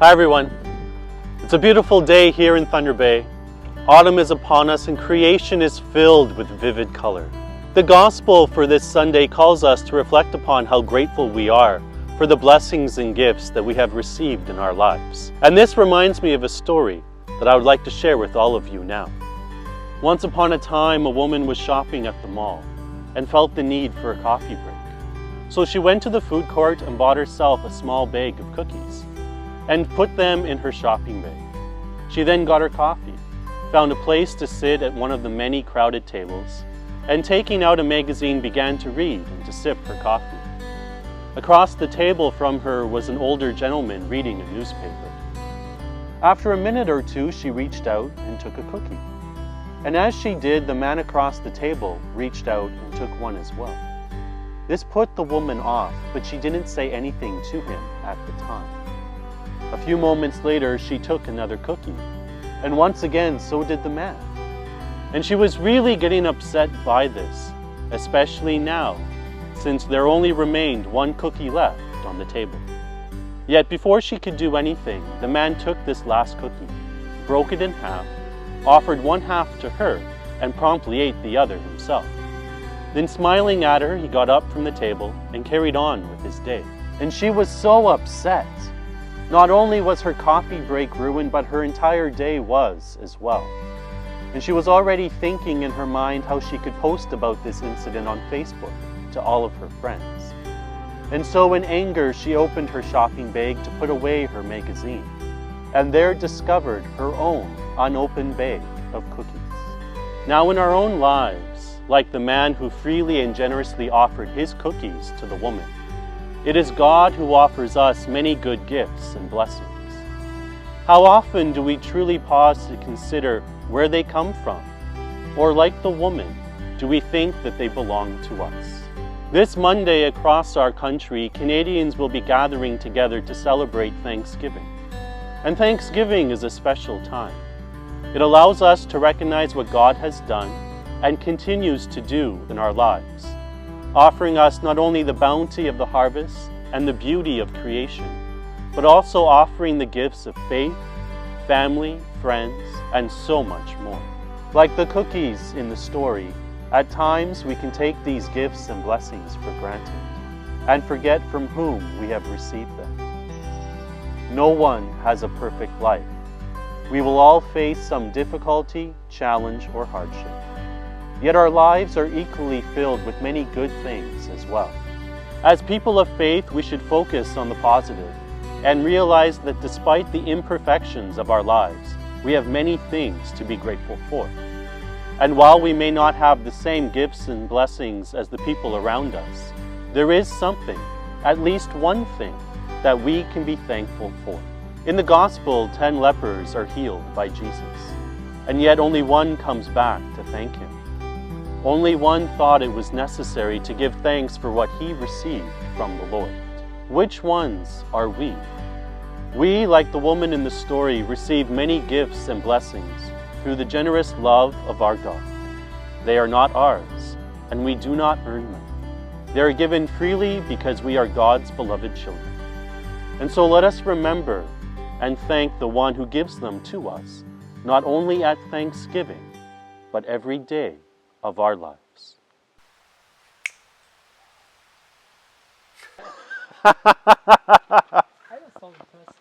Hi everyone. It's a beautiful day here in Thunder Bay. Autumn is upon us and creation is filled with vivid color. The gospel for this Sunday calls us to reflect upon how grateful we are for the blessings and gifts that we have received in our lives. And this reminds me of a story that I would like to share with all of you now. Once upon a time, a woman was shopping at the mall and felt the need for a coffee break. So she went to the food court and bought herself a small bag of cookies and put them in her shopping bag. She then got her coffee, found a place to sit at one of the many crowded tables, and taking out a magazine began to read and to sip her coffee. Across the table from her was an older gentleman reading a newspaper. After a minute or two, she reached out and took a cookie. And as she did, the man across the table reached out and took one as well. This put the woman off, but she didn't say anything to him at the time. A few moments later, she took another cookie, and once again, so did the man. And she was really getting upset by this, especially now, since there only remained one cookie left on the table. Yet before she could do anything, the man took this last cookie, broke it in half, offered one half to her, and promptly ate the other himself. Then smiling at her, he got up from the table and carried on with his day. And she was so upset. Not only was her coffee break ruined, but her entire day was as well. And she was already thinking in her mind how she could post about this incident on Facebook to all of her friends. And so in anger, she opened her shopping bag to put away her magazine, and there discovered her own unopened bag of cookies. Now in our own lives, like the man who freely and generously offered his cookies to the woman, it is God who offers us many good gifts and blessings. How often do we truly pause to consider where they come from? Or like the woman, do we think that they belong to us? This Monday across our country, Canadians will be gathering together to celebrate Thanksgiving. And Thanksgiving is a special time. It allows us to recognize what God has done and continues to do in our lives, offering us not only the bounty of the harvest and the beauty of creation, but also offering the gifts of faith, family, friends, and so much more. Like the cookies in the story, at times we can take these gifts and blessings for granted and forget from whom we have received them. No one has a perfect life. We will all face some difficulty, challenge, or hardship. Yet our lives are equally filled with many good things as well. As people of faith, we should focus on the positive and realize that despite the imperfections of our lives, we have many things to be grateful for. And while we may not have the same gifts and blessings as the people around us, there is something, at least one thing, that we can be thankful for. In the Gospel, 10 lepers are healed by Jesus, and yet only one comes back to thank him. Only one thought it was necessary to give thanks for what he received from the Lord. Which ones are we? We, like the woman in the story, receive many gifts and blessings through the generous love of our God. They are not ours, and we do not earn them. They are given freely because we are God's beloved children. And so let us remember and thank the one who gives them to us, not only at Thanksgiving, but every day of our lives. I just saw the test.